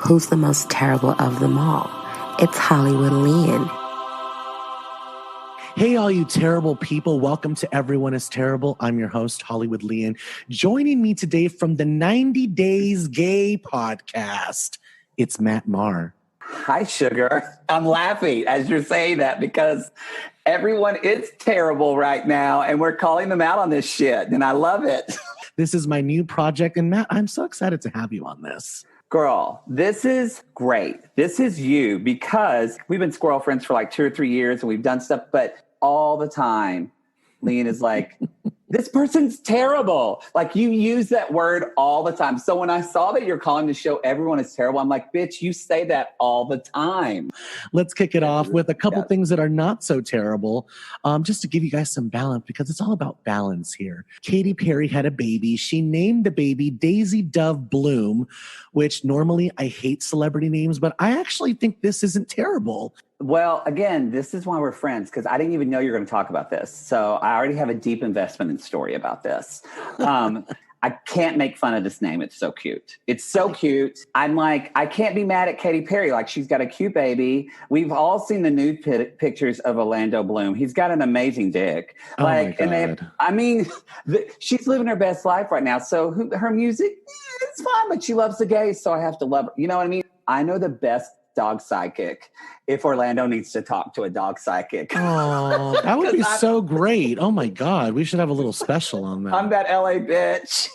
Who's the most terrible of them all? It's HollywoodLian. Hey, all you terrible people. Welcome to Everyone is Terrible. I'm your host, HollywoodLian. Joining me today from the 90 Days Gay podcast, it's Matt Marr. Hi, sugar. I'm laughing as you're saying that because everyone is terrible right now and we're calling them out on this shit and I love it. This is my new project, and Matt, I'm so excited to have you on this. Girl, this is great. This is you because we've been squirrel friends for like 2 or 3 years and we've done stuff, but all the time, LuAnn is like, this person's terrible. Like you use that word all the time. So when I saw that you're calling the show Everyone is Terrible, I'm like, bitch, you say that all the time. Let's kick it off with a couple things that are not so terrible, just to give you guys some balance, because it's all about balance here. Katy Perry had a baby. She named the baby Daisy Dove Bloom, which normally I hate celebrity names, but I actually think this isn't terrible. Well, again, this is why we're friends, because I didn't even know you were going to talk about this. So I already have a deep investment in story about this. I can't make fun of this name. It's so cute. It's so cute. I'm like, I can't be mad at Katy Perry. Like, she's got a cute baby. We've all seen the nude pictures of Orlando Bloom. He's got an amazing dick. Like, oh my and God. she's living her best life right now. So her music, it's fine, but she loves the gays, so I have to love her. You know what I mean? I know the best dog psychic if Orlando needs to talk to a dog psychic. Oh, that would be so great. Oh my God. We should have a little special on that. I'm that LA bitch.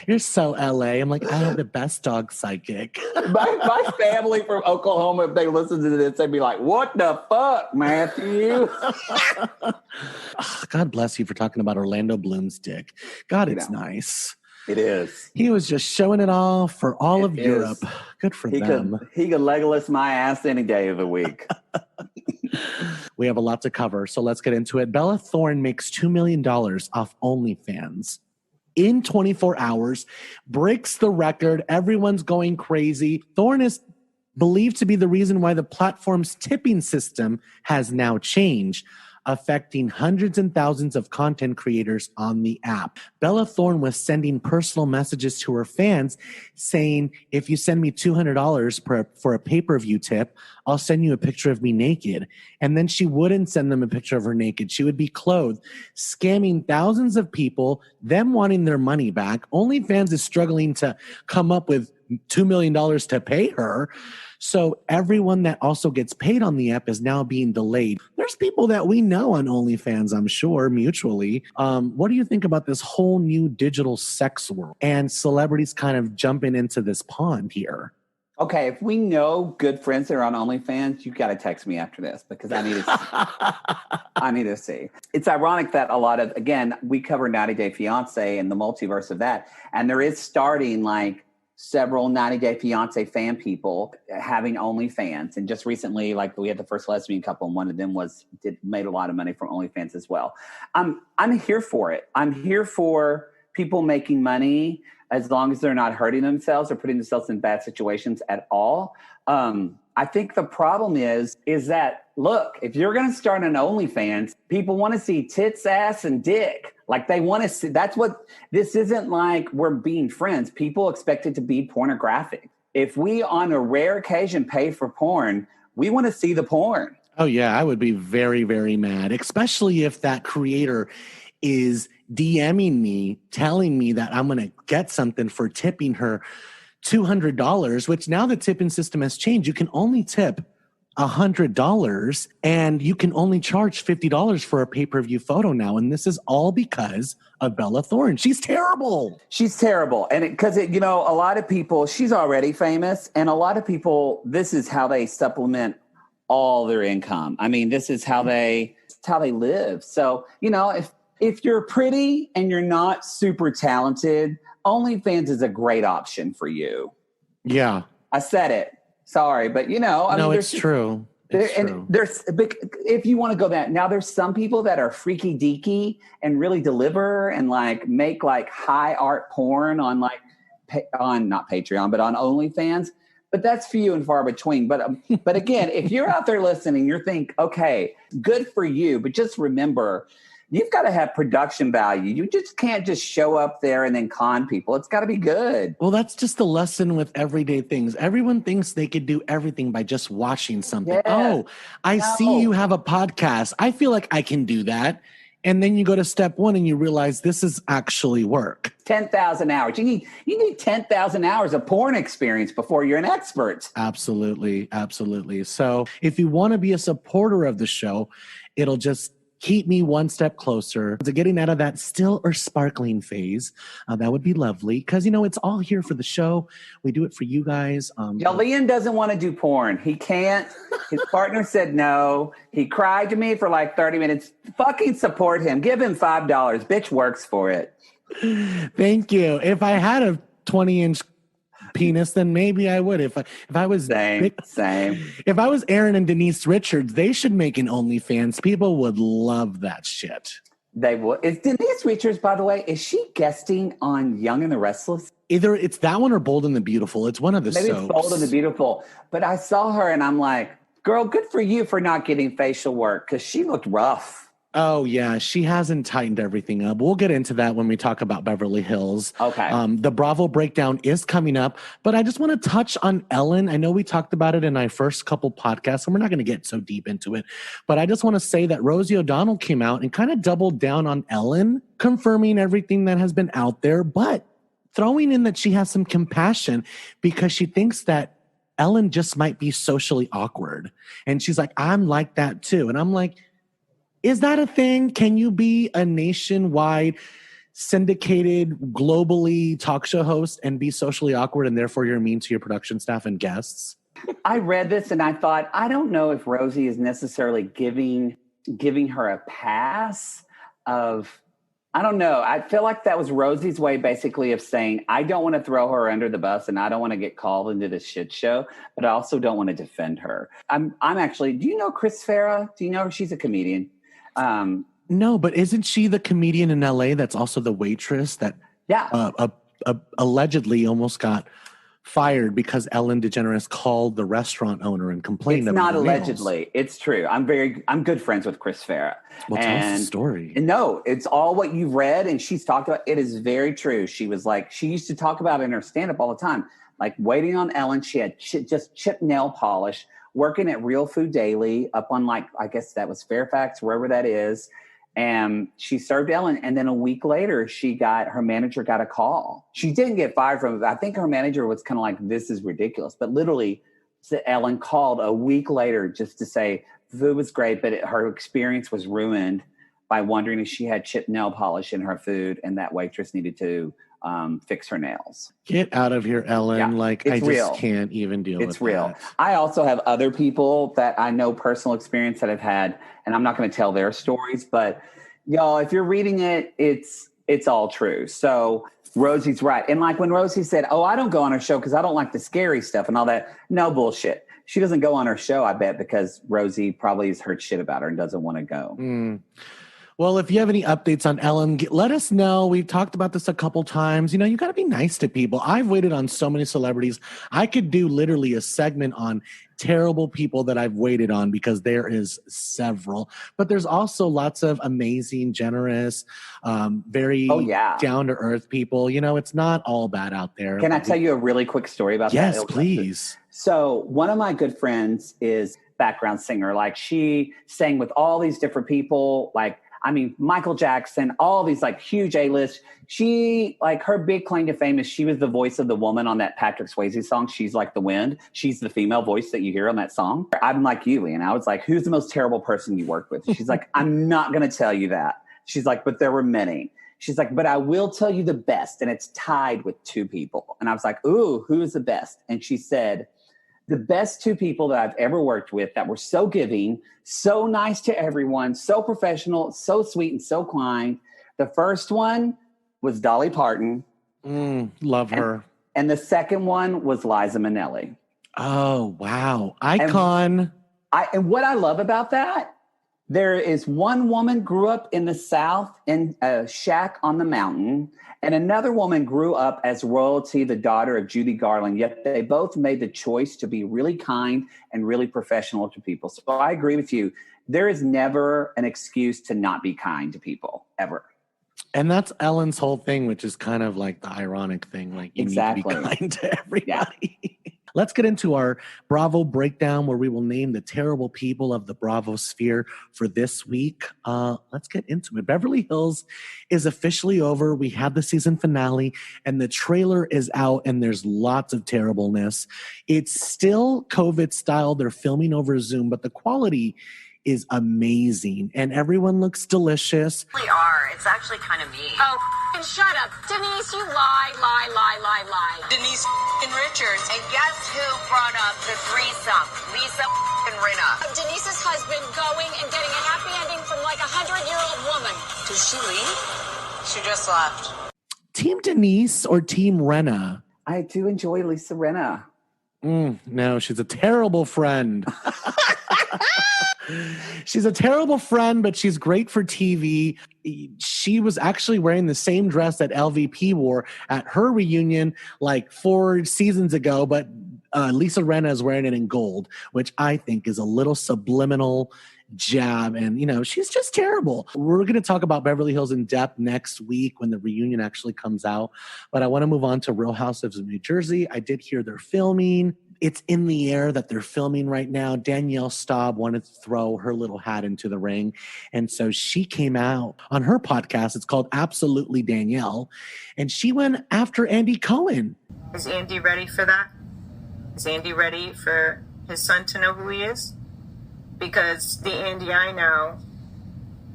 You're so LA. I'm like, I have the best dog psychic. my family from Oklahoma, if they listen to this, they'd be like, what the fuck, Matthew? God bless you for talking about Orlando Bloom's dick. God, it's nice. It is. He was just showing it off for all of Europe. Good for them. He could Legolas my ass any day of the week. We have a lot to cover, so let's get into it. Bella Thorne makes $2 million off OnlyFans in 24 hours, breaks the record. Everyone's going crazy. Thorne is believed to be the reason why the platform's tipping system has now changed, affecting hundreds and thousands of content creators on the app. Bella Thorne was sending personal messages to her fans saying, if you send me $200 for a pay-per-view tip, I'll send you a picture of me naked. And then she wouldn't send them a picture of her naked. She would be clothed, scamming thousands of people, them wanting their money back. OnlyFans is struggling to come up with $2 million to pay her. So everyone that also gets paid on the app is now being delayed. There's people that we know on OnlyFans, I'm sure, mutually. What do you think about this whole new digital sex world and celebrities kind of jumping into this pond here? Okay, if we know good friends that are on OnlyFans, you've got to text me after this because I need to I need to see. It's ironic that a lot of, again, we cover 90 Day Fiancé and the multiverse of that. And there is starting like several 90 Day Fiancé fan people having OnlyFans. And just recently, like we had the first lesbian couple, and one of them made a lot of money from OnlyFans as well. I'm here for it. I'm here for people making money as long as they're not hurting themselves or putting themselves in bad situations at all. I think the problem is that, look, if you're going to start an OnlyFans, people want to see tits, ass, and dick. Like they want to see, this isn't like we're being friends. People expect it to be pornographic. If we, on a rare occasion, pay for porn, we want to see the porn. Oh yeah, I would be very, very mad, especially if that creator is DMing me, telling me that I'm going to get something for tipping her $200, which now the tipping system has changed. You can only tip $100 and you can only charge $50 for a pay-per-view photo now. And this is all because of Bella Thorne. She's terrible. She's terrible. And because a lot of people, she's already famous, and a lot of people, this is how they supplement all their income. I mean, this is how they live. So, if you're pretty and you're not super talented, OnlyFans is a great option for you. Yeah. I said it. Sorry, but it's true. If you want to go that, now there's some people that are freaky deaky and really deliver and like make like high art porn on like on not Patreon, but on OnlyFans. But that's few and far between. But again, if you're out there listening, you think, okay, good for you. But just remember, you've got to have production value. You just can't just show up there and then con people. It's got to be good. Well, that's just the lesson with everyday things. Everyone thinks they could do everything by just watching something. Yes. Oh, I see you have a podcast. I feel like I can do that. And then you go to step one and you realize this is actually work. 10,000 hours. You need 10,000 hours of porn experience before you're an expert. Absolutely. Absolutely. So if you want to be a supporter of the show, it'll just keep me one step closer to getting out of that still or sparkling phase. That would be lovely because, it's all here for the show. We do it for you guys. LuAnn doesn't want to do porn. He can't. His partner said no. He cried to me for like 30 minutes. Fucking support him. Give him $5. Bitch works for it. Thank you. If I had a 20-inch penis, then maybe I would. If I was same. If I was Aaron and Denise Richards, they should make an OnlyFans. People would love that shit. They would. Is Denise Richards, by the way, is she guesting on Young and the Restless? Either it's that one or Bold and the Beautiful. It's one of the Maybe soaps. It's Bold and the Beautiful. But I saw her and I'm like, girl, good for you for not getting facial work because she looked rough. Oh, yeah. She hasn't tightened everything up. We'll get into that when we talk about Beverly Hills. Okay. The Bravo breakdown is coming up, but I just want to touch on Ellen. I know we talked about it in our first couple podcasts, and we're not going to get so deep into it, but I just want to say that Rosie O'Donnell came out and kind of doubled down on Ellen, confirming everything that has been out there, but throwing in that she has some compassion because she thinks that Ellen just might be socially awkward. And she's like, I'm like that too. And I'm like, is that a thing? Can you be a nationwide, syndicated, globally talk show host and be socially awkward and therefore you're mean to your production staff and guests? I read this and I thought, I don't know if Rosie is necessarily giving her a pass of, I don't know. I feel like that was Rosie's way basically of saying, I don't want to throw her under the bus and I don't want to get called into this shit show, but I also don't want to defend her. I'm actually, do you know Chris Farah? Do you know her? She's a comedian. No, but isn't she the comedian in LA that's also the waitress that allegedly almost got fired because Ellen DeGeneres called the restaurant owner and complained about it? It's not allegedly. It's true. I'm good friends with Chris Farah. Well, tell us the story. No, it's all what you've read and she's talked about. It is very true. She was like, she used to talk about it in her stand-up all the time, like waiting on Ellen. She had just chipped nail polish, working at Real Food Daily up on like, I guess that was Fairfax, wherever that is. And she served Ellen. And then a week later, her manager got a call. She didn't get fired from it. I think her manager was kind of like, this is ridiculous. But literally, Ellen called a week later just to say, food was great, but her experience was ruined by wondering if she had chipped nail polish in her food and that waitress needed to fix her nails. Get out of here, Ellen. Yeah, I just can't even deal with it. It's real. I also have other people that I know personal experience that have had, and I'm not going to tell their stories, but y'all, if you're reading it, it's all true. So Rosie's right. And like when Rosie said, oh, I don't go on her show because I don't like the scary stuff and all that. No bullshit. She doesn't go on her show, I bet, because Rosie probably has heard shit about her and doesn't want to go. Well, if you have any updates on Ellen, let us know. We've talked about this a couple times. You got to be nice to people. I've waited on so many celebrities. I could do literally a segment on terrible people that I've waited on because there is several. But there's also lots of amazing, generous, very down-to-earth people. It's not all bad out there. Can I tell you a really quick story about that? Yes, please. So one of my good friends is background singer. Like she sang with all these different people, Michael Jackson, all these like huge A-list. She, like her big claim to fame is she was the voice of the woman on that Patrick Swayze song, She's Like the Wind. She's the female voice that you hear on that song. I'm like you, and I was like, who's the most terrible person you worked with? She's like, I'm not going to tell you that. She's like, but there were many. She's like, but I will tell you the best, and it's tied with two people. And I was like, ooh, who is the best? And she said, the best two people that I've ever worked with that were so giving, so nice to everyone, so professional, so sweet and so kind. The first one was Dolly Parton. Love her. And the second one was Liza Minnelli. Oh, wow. Icon. And what I love about that, There is one woman grew up in the South in a shack on the mountain, and another woman grew up as royalty, the daughter of Judy Garland, yet they both made the choice to be really kind and really professional to people. So I agree with you. There is never an excuse to not be kind to people, ever. And that's Ellen's whole thing, which is kind of like the ironic thing. Like, you need to be kind to everybody. Yeah. Let's get into our Bravo breakdown where we will name the terrible people of the Bravo sphere for this week. Let's get into it. Beverly Hills is officially over. We had the season finale and the trailer is out and there's lots of terribleness. It's still COVID style. They're filming over Zoom, but the quality is amazing and everyone looks delicious. They are. It's actually kind of mean. Oh, and shut up. Denise, you lie. Denise and Richards. And guess who brought up the threesome? Lisa and Rinna. Denise's husband going and getting a happy ending from like a 100-year-old woman. Did she leave? She just left. Team Denise or Team Rinna? I do enjoy Lisa Rinna. No, she's a terrible friend. She's a terrible friend, but she's great for TV. She was actually wearing the same dress that LVP wore at her reunion like 4 seasons ago, but Lisa Rinna is wearing it in gold, which I think is a little subliminal jab. And, you know, she's just terrible. We're going to talk about Beverly Hills in depth next week when the reunion actually comes out. But I want to move on to Real Housewives of New Jersey. I did hear they're filming. It's in the air that they're filming right now. Danielle Staub wanted to throw her little hat into the ring. And so she came out on her podcast. It's called Absolutely Danielle. And she went after Andy Cohen. Is Andy ready for that? Is Andy ready for his son to know who he is? Because the Andy I know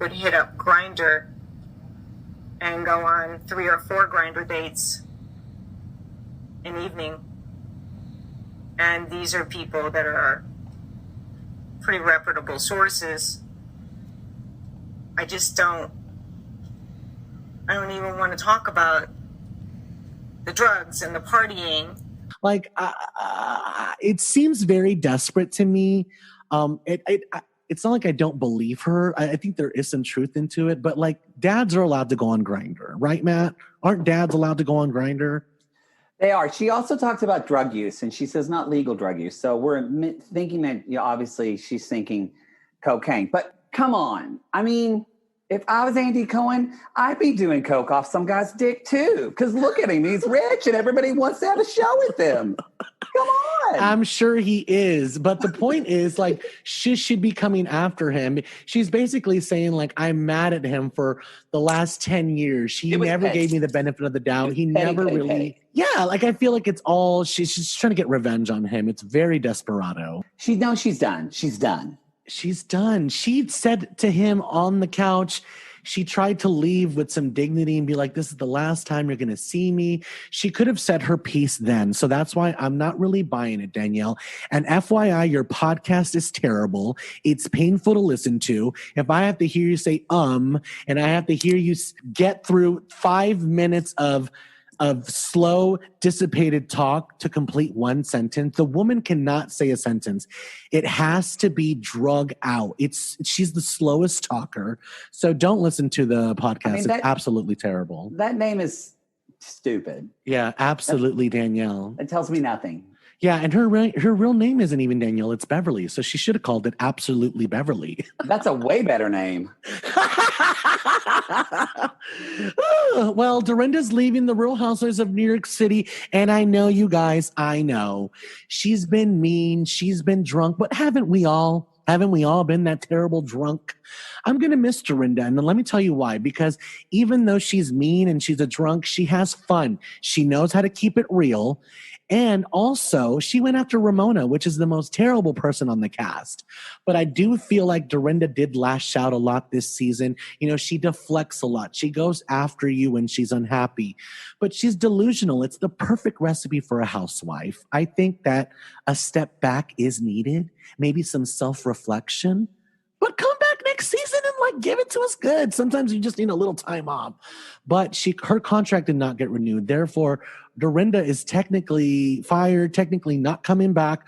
would hit up Grindr and go on 3 or 4 Grindr dates an evening. And these are people that are pretty reputable sources. I don't even want to talk about the drugs and the partying. Like, it seems very desperate to me. It's not like I don't believe her. I think there is some truth into it, but like dads are allowed to go on Grindr, right, Matt? Aren't dads allowed to go on Grindr? They are. She also talked about drug use, and she says not legal drug use. So we're thinking that, you know, obviously she's thinking cocaine. But come on. I mean, if I was Andy Cohen, I'd be doing coke off some guy's dick too. Because look at him. He's rich and everybody wants to have a show with him. Come on. I'm sure he is. But the point is, like, she should be coming after him. She's basically saying, like, I'm mad at him for the last 10 years. He never gave me the benefit of the doubt. He never really. Yeah, like, I feel like it's all, she's trying to get revenge on him. It's very desperado. She's done. She's done. She said to him on the couch, she tried to leave with some dignity and be like, this is the last time you're going to see me. She could have said her piece then. So that's why I'm not really buying it, Danielle. And FYI, your podcast is terrible. It's painful to listen to. If I have to hear you say, and I have to hear you get through 5 minutes of slow, dissipated talk to complete one sentence. The woman cannot say a sentence. It has to be drug out. She's the slowest talker. So don't listen to the podcast. I mean, it's absolutely terrible. That name is stupid. Yeah, absolutely, Danielle. It tells me nothing. Yeah, and her real name isn't even Danielle, it's Beverly. So she should have called it Absolutely Beverly. That's a way better name. Well, Dorinda's leaving the Real Housewives of New York City, and I know, you guys, I know. She's been mean, she's been drunk, but haven't we all? Haven't we all been that terrible drunk? I'm going to miss Dorinda, and let me tell you why. Because even though she's mean and she's a drunk, she has fun. She knows how to keep it real. And also, she went after Ramona, which is the most terrible person on the cast. But I do feel like Dorinda did lash out a lot this season. You know, she deflects a lot. She goes after you when she's unhappy. But she's delusional. It's the perfect recipe for a housewife. I think that a step back is needed. Maybe some self-reflection. But come back next season and like give it to us good. Sometimes you just need a little time off. But her contract did not get renewed. Therefore, Dorinda is technically fired, technically not coming back.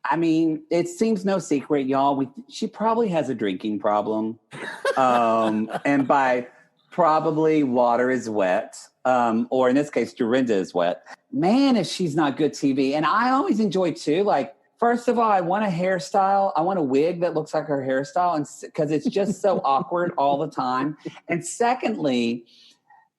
I mean, it seems no secret, y'all. She probably has a drinking problem. And by probably water is wet, or in this case, rinda is wet. Man, if she's not good TV. And I always enjoy too, like, first of all, I want a hairstyle. I want a wig that looks like her hairstyle, and because it's just so awkward all the time. And secondly,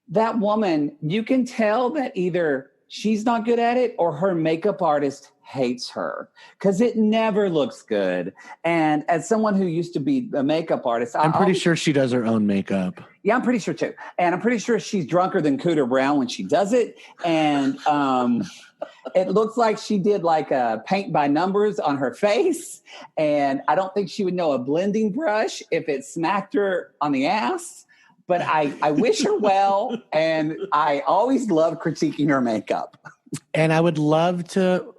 that woman, you can tell that either she's not good at it or her makeup artist hates her because it never looks good. And as someone who used to be a makeup artist, I'm pretty sure she does her own makeup. Yeah, I'm pretty sure too. And I'm pretty sure she's drunker than Cooter Brown when she does it. And it looks like she did like a paint by numbers on her face. And I don't think she would know a blending brush if it smacked her on the ass. But I wish her well. And I always love critiquing her makeup. And I would love to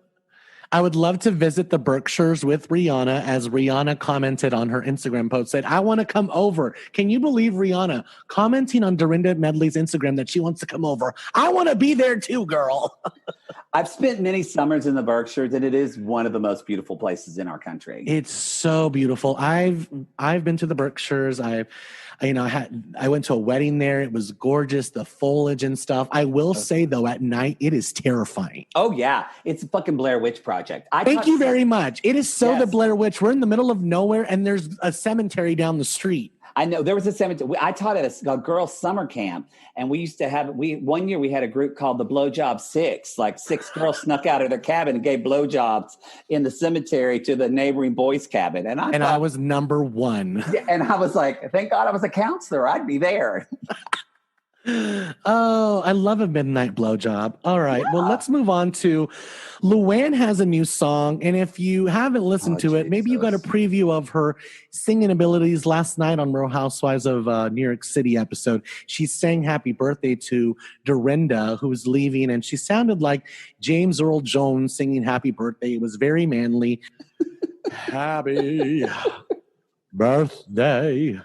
visit the Berkshires with Rihanna, as Rihanna commented on her Instagram post, said, I want to come over. Can you believe Rihanna commenting on Dorinda Medley's Instagram that she wants to come over? I want to be there too, girl. I've spent many summers in the Berkshires, and it is one of the most beautiful places in our country. It's so beautiful. I've been to the Berkshires. I went to a wedding there. It was gorgeous, the foliage and stuff. I will say though, at night it is terrifying. Oh yeah, it's a fucking Blair Witch Project. Thank you very much. It is so the Blair Witch. We're in the middle of nowhere, and there's a cemetery down the street. I know there was a cemetery. I taught at a girls' summer camp, and we used to have. One year we had a group called the Blowjob Six. Like 6 girls snuck out of their cabin and gave blowjobs in the cemetery to the neighboring boys' cabin. And I was number one. And I was like, thank God I was a counselor. I'd be there. Oh, I love a midnight blowjob. All right. Well, let's move on to LuAnn Has a new song. And if you haven't listened to it, maybe you got a preview of her singing abilities last night on Real Housewives of New York City episode. She sang happy birthday to Dorinda, who was leaving, and she sounded like James Earl Jones singing happy birthday. It was very manly. Happy birthday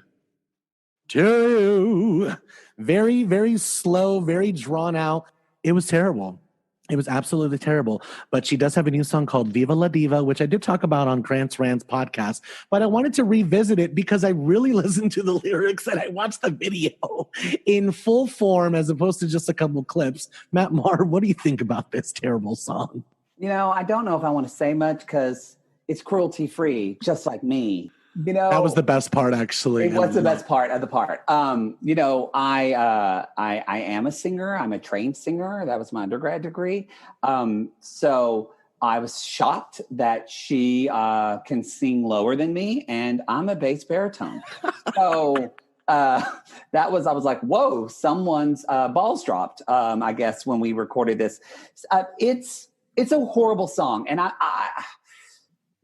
to you. Very, very slow, very drawn out. It was terrible. It was absolutely terrible. But she does have a new song called Viva La Diva, which I did talk about on Grant's Rants podcast. But I wanted to revisit it because I really listened to the lyrics and I watched the video in full form as opposed to just a couple clips. Matt Marr, what do you think about this terrible song? You know, I don't know if I want to say much because it's cruelty-free, just like me. You know, that was the best part, actually. It was the best part of the part. You know, I am a singer. I'm a trained singer. That was my undergrad degree. So I was shocked that she can sing lower than me, and I'm a bass baritone. So I was like, whoa, someone's balls dropped. I guess when we recorded this, it's a horrible song, and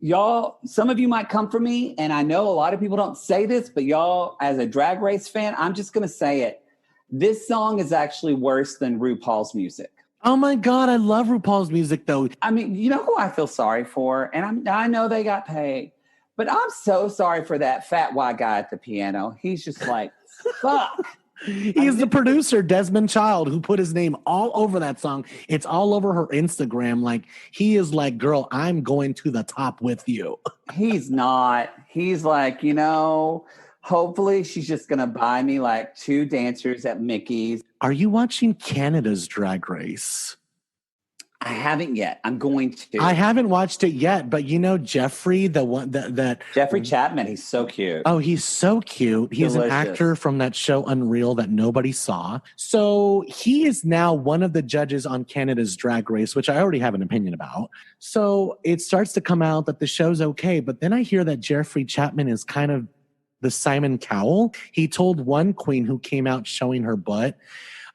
y'all, some of you might come for me, and I know a lot of people don't say this, but y'all, as a Drag Race fan, I'm just going to say it. This song is actually worse than RuPaul's music. Oh my God, I love RuPaul's music, though. I mean, you know who I feel sorry for? And I know they got paid, but I'm so sorry for that fat white guy at the piano. He's just like, fuck. He's the producer, Desmond Child, who put his name all over that song. It's all over her Instagram. Like, he is like, girl, I'm going to the top with you. He's not. He's like, you know, hopefully she's just going to buy me like 2 dancers at Mickey's. Are you watching Canada's Drag Race? I haven't yet. I'm going to. I haven't watched it yet, but you know Jeffrey, the one that Jeffrey Chapman, he's so cute. Oh, he's so cute. He's Delicious. An actor from that show Unreal that nobody saw. So he is now one of the judges on Canada's Drag Race, which I already have an opinion about. So it starts to come out that the show's okay, but then I hear that Jeffrey Chapman is kind of the Simon Cowell. He told one queen who came out showing her butt,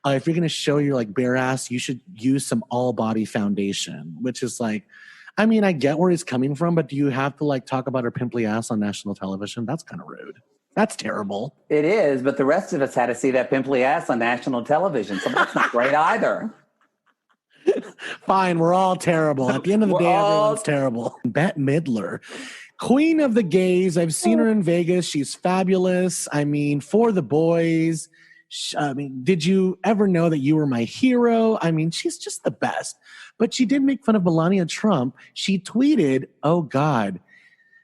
if you're going to show your like bare ass, you should use some all body foundation, which is like, I mean, I get where he's coming from, but do you have to like talk about her pimply ass on national television? That's kind of rude. That's terrible. It is, but the rest of us had to see that pimply ass on national television, so that's not great either. Fine, we're all terrible. At the end of the day, everyone's terrible. Bette Midler, queen of the gays. I've seen her in Vegas. She's fabulous. I mean, for the boys. I mean, did you ever know that you were my hero? I mean, she's just the best. But she did make fun of Melania Trump. She tweeted, oh God,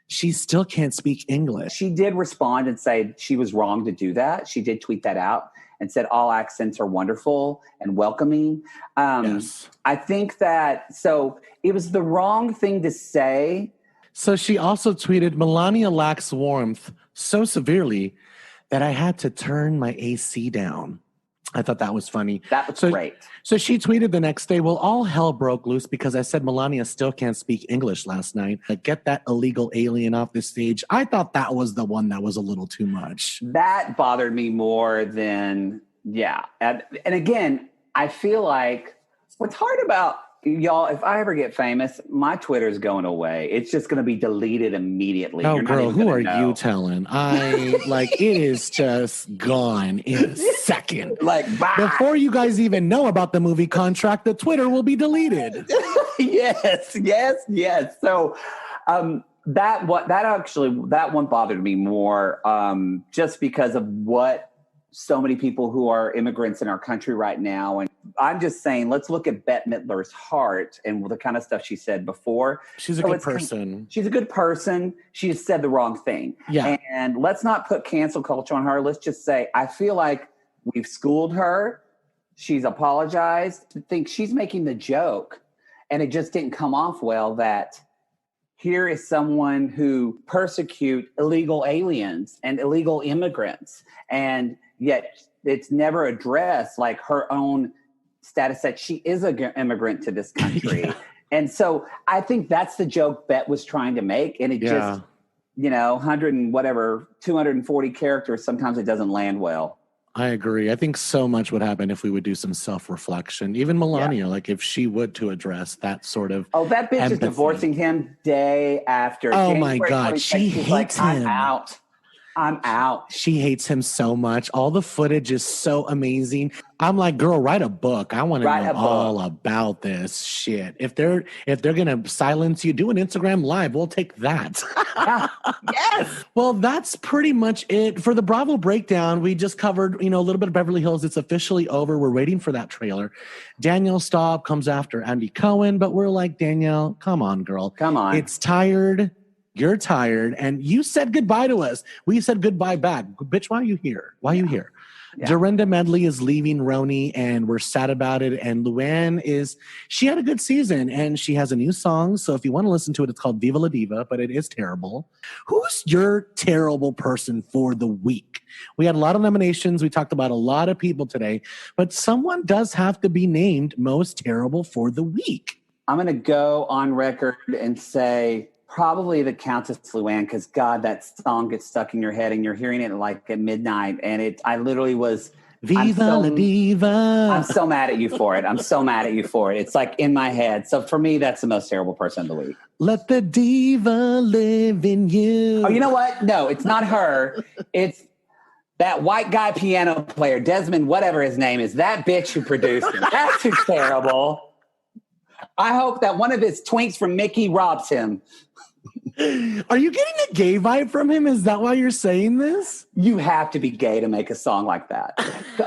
she still can't speak English. She did respond and say she was wrong to do that. She did tweet that out and said all accents are wonderful and welcoming. Yes. I think that, so it was the wrong thing to say. So she also tweeted, Melania lacks warmth so severely that I had to turn my AC down. I thought that was funny. That was great. So she tweeted the next day, well, all hell broke loose because I said Melania still can't speak English last night. Like, get that illegal alien off the stage. I thought that was the one that was a little too much. That bothered me more than, yeah. And again, I feel like what's hard about, y'all, if I ever get famous, my Twitter's going away. It's just going to be deleted immediately. Oh, You're girl, who are know. you telling? It is just gone in a second. Like, bye. Before you guys even know about the movie contract, the Twitter will be deleted. Yes. So that one bothered me more just because of what so many people who are immigrants in our country right now. And I'm just saying, let's look at Bette Midler's heart and the kind of stuff she said before. She's a good person. She's a good person. She just said the wrong thing. Yeah. And let's not put cancel culture on her. Let's just say, I feel like we've schooled her. She's apologized. I think she's making the joke. And it just didn't come off well that here is someone who persecute illegal aliens and illegal immigrants. And yet it's never addressed like her own status that she is an immigrant to this country. Yeah. And so I think that's the joke Bette was trying to make. And it just, 240 characters, sometimes it doesn't land well. I agree. I think so much would happen if we would do some self-reflection. Even Melania, like if she would to address that sort of that bitch empathy. is divorcing him day after. Oh January my God. 26th, She hates him. I'm out. She hates him so much. All the footage is so amazing. I'm like, girl, write a book. I want to know all about this shit. If they're gonna silence you, do an Instagram live. We'll take that. Yes. Well, that's pretty much it for the Bravo breakdown. We just covered, a little bit of Beverly Hills. It's officially over. We're waiting for that trailer. Danielle Staub comes after Andy Cohen, but we're like, Danielle, come on, girl. Come on. It's tired. You're tired, and you said goodbye to us. We said goodbye back. Bitch, why are you here? Why are you here? Yeah. Dorinda Medley is leaving Roni, and we're sad about it. And LuAnn she had a good season, and she has a new song. So if you want to listen to it, it's called Viva La Diva, but it is terrible. Who's your terrible person for the week? We had a lot of nominations. We talked about a lot of people today, but someone does have to be named most terrible for the week. I'm going to go on record and say probably the Countess LuAnn, because God, that song gets stuck in your head and you're hearing it like at midnight. And I literally was Viva La Diva. I'm so mad at you for it. It's like in my head. So for me, that's the most terrible person of the week. Let the diva live in you. Oh, you know what? No, it's not her. It's that white guy piano player, Desmond, whatever his name is, that bitch who produced it. That's who's terrible. I hope that one of his twinks from Mickey robs him. Are you getting a gay vibe from him? Is that why you're saying this? You have to be gay to make a song like that.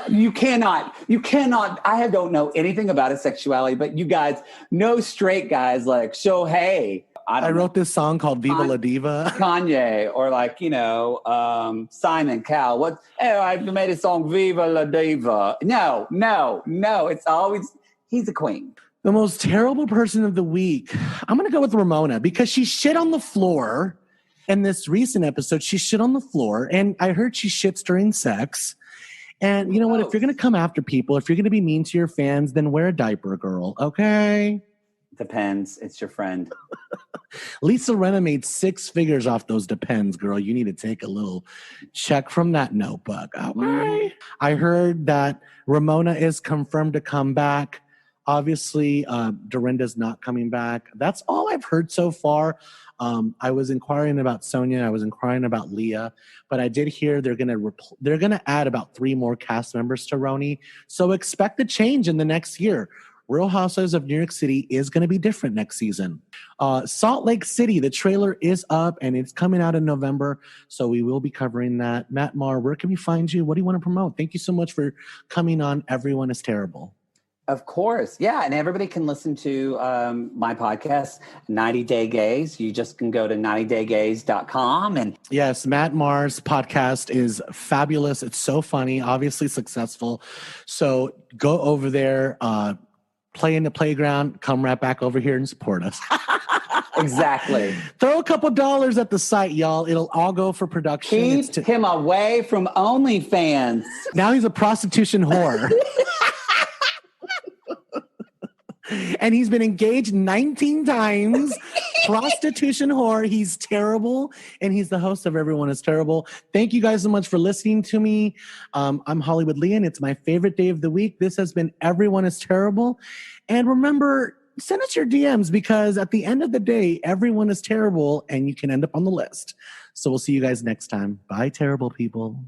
You cannot. I don't know anything about his sexuality, but you guys, no straight guys like, so hey. I wrote this song called Viva La Diva. Kanye or Simon Cowell. I made a song Viva La Diva. No. It's always, he's a queen. The most terrible person of the week, I'm going to go with Ramona because she shit on the floor. In this recent episode, she shit on the floor, and I heard she shits during sex. And you know what? If you're going to come after people, if you're going to be mean to your fans, then wear a diaper, girl, okay? Depends. It's your friend. Lisa Rinna made 6 figures off those Depends, girl. You need to take a little check from that notebook, okay? I heard that Ramona is confirmed to come back. Obviously, Dorinda's not coming back. That's all I've heard so far. I was inquiring about Sonia. I was inquiring about Leah, but I did hear they're gonna add about 3 more cast members to Roni. So expect a change in the next year. Real Housewives of New York City is going to be different next season. Salt Lake City, the trailer is up and it's coming out in November. So we will be covering that. Matt Marr, where can we find you? What do you want to promote? Thank you so much for coming on. Everyone is terrible. Of course. Yeah. And everybody can listen to my podcast, 90 Day Gays. You just can go to 90daygays.com. And yes, Matt Marr's podcast is fabulous. It's so funny, obviously successful. So go over there, play in the playground, come right back over here and support us. Exactly. Throw a couple dollars at the site, y'all. It'll all go for production. Keep him away from OnlyFans. Now he's a prostitution whore. And he's been engaged 19 times. Prostitution whore. He's terrible. And he's the host of Everyone is Terrible. Thank you guys so much for listening to me. I'm HollywoodLian. It's my favorite day of the week. This has been Everyone is Terrible. And remember, send us your DMs because at the end of the day, everyone is terrible and you can end up on the list. So we'll see you guys next time. Bye, terrible people.